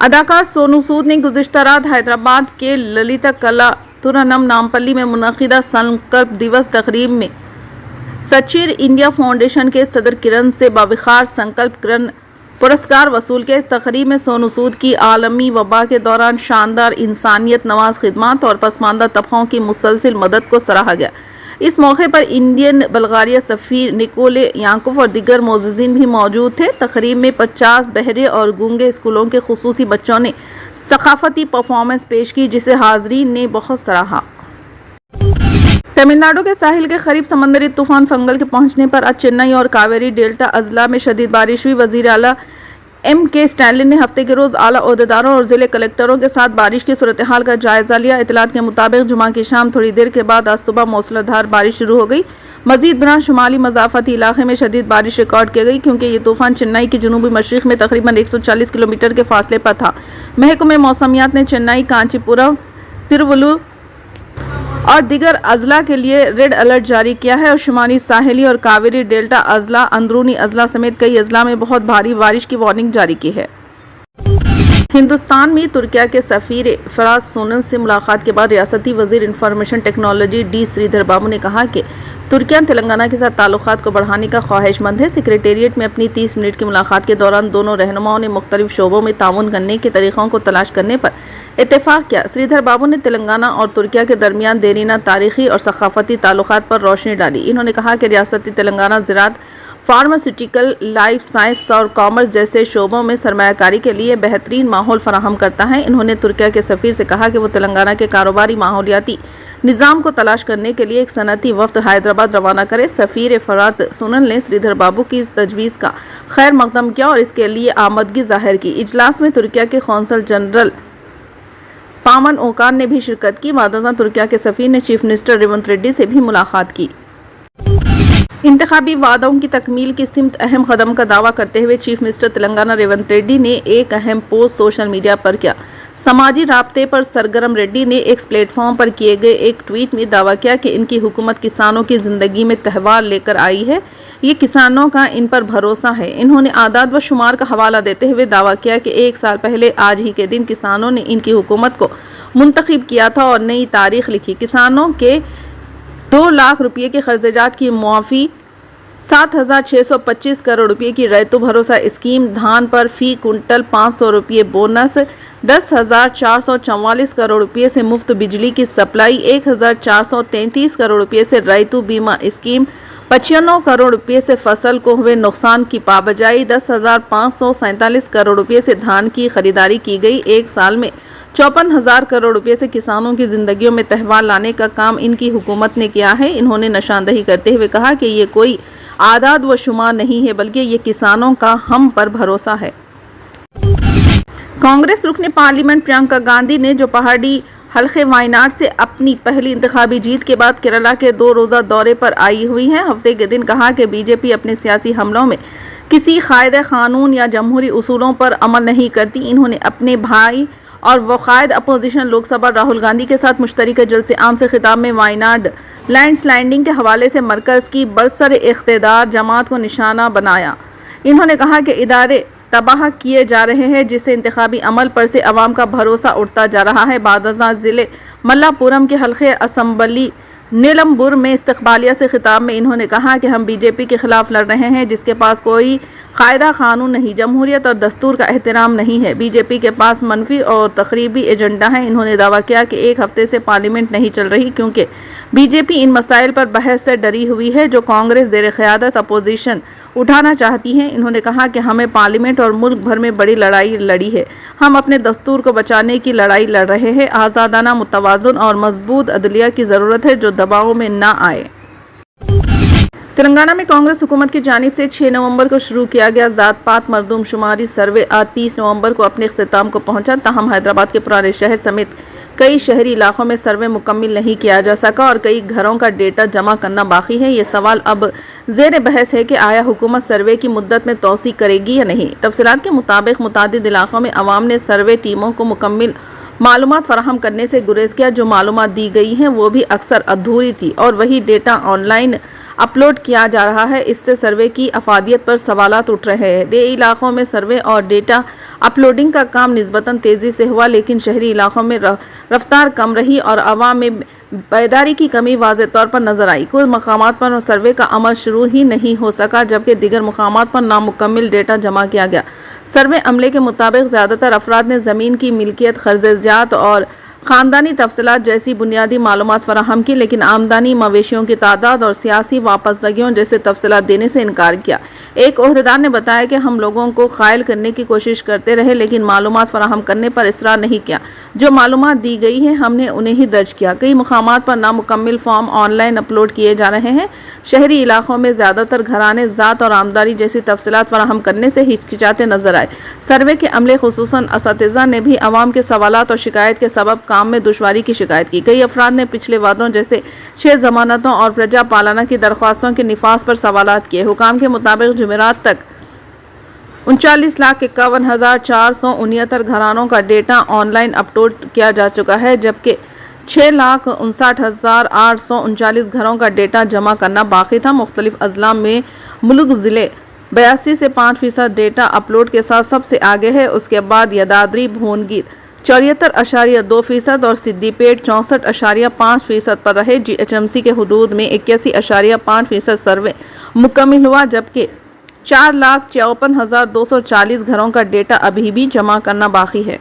اداکار سونو سود نے گزشتہ رات حیدرآباد کے للیتا کلا تورانم نامپلی میں منعقدہ سنکلپ دیوس تقریب میں سچیر انڈیا فاؤنڈیشن کے صدر کرن سے باوقار سنکلپ کرن پرسکار وصول کے۔ اس تقریب میں سونو سود کی عالمی وبا کے دوران شاندار انسانیت نواز خدمات اور پسماندہ طبقوں کی مسلسل مدد کو سراہا گیا۔ اس موقع پر انڈین بلغاریہ سفیر نکولے یانکوف اور دیگر معززین بھی موجود تھے۔ تقریب میں 50 بہرے اور گونگے اسکولوں کے خصوصی بچوں نے ثقافتی پرفارمنس پیش کی، جسے حاضرین نے بہت سراہا۔ تمل ناڈو کے ساحل کے قریب سمندری طوفان فنگل کے پہنچنے پر آج چنئی اور کاویری ڈیلٹا اضلاع میں شدید بارش ہوئی۔ وزیر اعلیٰ ایم کے اسٹینلن نے ہفتے کے روز اعلیٰ عہدیداروں اور ضلع کلکٹروں کے ساتھ بارش کی صورتحال کا جائزہ لیا۔ اطلاعات کے مطابق جمعہ کی شام تھوڑی دیر کے بعد آج صبح موسلا دھار بارش شروع ہو گئی۔ مزید برآں شمالی مضافاتی علاقے میں شدید بارش ریکارڈ کی گئی، کیونکہ یہ طوفان چنئی کے جنوبی مشرق میں تقریباً 140 کلومیٹر کے فاصلے پر تھا۔ محکمہ موسمیات نے چنئی، کانچی پورم، تروولور اور دیگر اضلاع کے لیے ریڈ الرٹ جاری کیا ہے اور شمالی ساحلی اور کاویری ڈیلٹا اضلاع، اندرونی اضلاع سمیت کئی اضلاع میں بہت بھاری بارش کی وارننگ جاری کی ہے۔ ہندوستان میں ترکیہ کے سفیر فراز سونن سے ملاقات کے بعد ریاستی وزیر انفارمیشن ٹیکنالوجی ڈی سریدھر بابو نے کہا کہ ترکیہ تلنگانہ کے ساتھ تعلقات کو بڑھانے کا خواہش مند ہے۔ سکریٹریٹ میں اپنی 30 منٹ کی ملاقات کے دوران دونوں رہنماؤں نے مختلف شعبوں میں تعاون کرنے کے طریقوں کو تلاش کرنے پر اتفاق کیا۔ سریدھر بابو نے تلنگانہ اور ترکیہ کے درمیان دیرینہ تاریخی اور ثقافتی تعلقات پر روشنی ڈالی۔ انہوں نے کہا کہ ریاست تلنگانہ زراعت، فارماسیوٹیکل، لائف سائنس اور کامرس جیسے شعبوں میں سرمایہ کاری کے لیے بہترین ماحول فراہم کرتا ہے۔ انہوں نے ترکیہ کے سفیر سے کہا کہ وہ تلنگانہ کے کاروباری ماحولیاتی نظام کو تلاش کرنے کے لیے ایک صنعتی وفد حیدرآباد روانہ کرے۔ سفیر فراز سونن نے سریدھر بابو کی اس تجویز کا خیر مقدم کیا اور اس کے لیے آمدگی ظاہر کی۔ اجلاس میں ترکیہ کے قونصل جنرل پامن اوکان نے بھی شرکت کی۔ بعد ازاں ترکیہ کے سفیر نے چیف منسٹر ریونت ریڈی سے بھی ملاقات کی۔ انتخابی وعدوں کی تکمیل کی سمت اہم قدم کا دعویٰ کرتے ہوئے چیف منسٹر تلنگانہ ریونت ریڈی نے ایک اہم پوسٹ سوشل میڈیا پر کیا۔ سماجی رابطے پر سرگرم ریڈی نے ایکس پلیٹ فارم پر کیے گئے ایک ٹویٹ میں دعویٰ کیا کہ ان کی حکومت کسانوں کی زندگی میں تہوار لے کر آئی ہے۔ یہ کسانوں کا ان پر بھروسہ ہے۔ انہوں نے اعداد و شمار کا حوالہ دیتے ہوئے دعویٰ کیا کہ 1 سال پہلے آج ہی کے دن کسانوں نے ان کی حکومت کو منتخب کیا تھا اور نئی تاریخ لکھی۔ کسانوں کے 2 لاکھ روپے کے قرضات کی معافی، 7,625 کروڑ روپے کی ریتو بھروسہ اسکیم، دھان پر فی کنٹل 500 روپے بونس، 10,444 کروڑ روپے سے مفت بجلی کی سپلائی، 1,433 کروڑ روپے سے ریتو بیمہ اسکیم، 95 کروڑ روپے سے فصل کو ہوئے نقصان کی پابجائی، 10,547 کروڑ روپے سے دھان کی خریداری کی گئی۔ ایک سال میں 54,000 کروڑ روپے سے کسانوں کی زندگیوں میں تہوار لانے کا کام ان کی حکومت نے کیا ہے۔ انہوں نے نشاندہی کرتے ہوئے کہا کہ یہ کوئی اعداد و شمار نہیں ہے، بلکہ یہ کسانوں کا ہم پر بھروسہ ہے۔ کانگریس رکن پارلیمنٹ پرینکا گاندھی نے جو پہاڑی حلقے وائناڈ سے اپنی پہلی انتخابی جیت کے بعد کیرالہ کے 2 روزہ دورے پر آئی ہوئی ہیں، ہفتے کے دن کہا کہ بی جے پی اپنے سیاسی حملوں میں کسی قاعدہ قانون یا جمہوری اصولوں پر عمل نہیں کرتی۔ انہوں نے اپنے بھائی اور وقائد اپوزیشن لوک سبھا راہل گاندھی کے ساتھ مشترکہ جلسے عام سے خطاب میں وائناڈ لینڈ سلائڈنگ کے حوالے سے مرکز کی برسر اقتدار جماعت کو نشانہ بنایا۔ انہوں نے کہا کہ ادارے تباہ کیے جا رہے ہیں، جس سے انتخابی عمل پر سے عوام کا بھروسہ اٹھتا جا رہا ہے۔ بعد ازاں ضلع ملا پورم کے حلقے اسمبلی نیلمبور میں استقبالیہ سے خطاب میں انہوں نے کہا کہ ہم بی جے پی کے خلاف لڑ رہے ہیں، جس کے پاس کوئی قاعدہ قانون نہیں، جمہوریت اور دستور کا احترام نہیں ہے۔ بی جے پی کے پاس منفی اور تخریبی ایجنڈا ہے۔ انہوں نے دعویٰ کیا کہ 1 ہفتے سے پارلیمنٹ نہیں چل رہی، کیونکہ بی جے پی ان مسائل پر بحث سے ڈری ہوئی ہے جو کانگریس زیر قیادت اپوزیشن اٹھانا چاہتی ہے۔ انہوں نے کہا کہ ہمیں پارلیمنٹ اور ملک بھر میں بڑی لڑائی لڑی ہے۔ ہم اپنے دستور کو بچانے کی لڑائی لڑ رہے ہیں۔ آزادانہ، متوازن اور مضبوط عدلیہ کی ضرورت ہے جو دباؤ میں نہ آئے۔ تلنگانہ میں کانگریس حکومت کی جانب سے 6 نومبر کو شروع کیا گیا ذات پات مردم شماری سروے آج 30 نومبر کو اپنے اختتام کو پہنچا۔ تاہم حیدرآباد کے پرانے شہر سمیت کئی شہری علاقوں میں سروے مکمل نہیں کیا جا سکا اور کئی گھروں کا ڈیٹا جمع کرنا باقی ہے۔ یہ سوال اب زیر بحث ہے کہ آیا حکومت سروے کی مدت میں توسیع کرے گی یا نہیں۔ تفصیلات کے مطابق متعدد علاقوں میں عوام نے سروے ٹیموں کو مکمل معلومات فراہم کرنے سے گریز کیا۔ جو معلومات دی گئی ہیں وہ بھی اکثر ادھوری تھی اور وہی ڈیٹا آن لائن اپلوڈ کیا جا رہا ہے۔ اس سے سروے کی افادیت پر سوالات اٹھ رہے ہیں۔ دیہی علاقوں میں سروے اور ڈیٹا اپلوڈنگ کا کام نسبتاً تیزی سے ہوا، لیکن شہری علاقوں میں رفتار کم رہی اور عوام میں بیداری کی کمی واضح طور پر نظر آئی۔ کچھ مقامات پر سروے کا عمل شروع ہی نہیں ہو سکا، جبکہ دیگر مقامات پر نامکمل ڈیٹا جمع کیا گیا۔ سروے عملے کے مطابق زیادہ تر افراد نے زمین کی ملکیت، قرض جات اور خاندانی تفصیلات جیسی بنیادی معلومات فراہم کی، لیکن آمدنی، مویشیوں کی تعداد اور سیاسی وابستگیوں جیسے تفصیلات دینے سے انکار کیا۔ ایک عہدیدار نے بتایا کہ ہم لوگوں کو قائل کرنے کی کوشش کرتے رہے، لیکن معلومات فراہم کرنے پر اصرار نہیں کیا۔ جو معلومات دی گئی ہیں ہم نے انہیں ہی درج کیا۔ کئی مقامات پر نامکمل فارم آن لائن اپلوڈ کیے جا رہے ہیں۔ شہری علاقوں میں زیادہ تر گھرانے، ذات اور آمدنی جیسی تفصیلات فراہم کرنے سے ہچکچاتے نظر آئے۔ سروے کے عملے خصوصاً اساتذہ نے بھی عوام کے سوالات اور شکایت کے سبب کام میں دشواری کی شکایت کی۔ کئی افراد نے پچھلے وعدوں جیسے 6 ضمانتوں اور پرجا پالنا کی درخواستوں کے نفاذ پر سوالات کیے۔ حکام کے مطابق جمعرات تک 39,51,469 گھرانوں کا ڈیٹا آن لائن اپلوڈ کیا جا چکا ہے، جبکہ 6,59,839 گھروں کا ڈیٹا جمع کرنا باقی تھا۔ مختلف اضلاع میں ملک ضلع 82 سے 5% ڈیٹا اپلوڈ کے ساتھ سب سے آگے ہے۔ اس کے بعد یدادری، بھونگیر 74.2% اور سدی پیٹ 64.5% پر رہے۔ GHMC کے حدود میں 81.5% سروے مکمل ہوا، جبکہ 4,54,240 گھروں کا ڈیٹا ابھی بھی جمع کرنا باقی ہے۔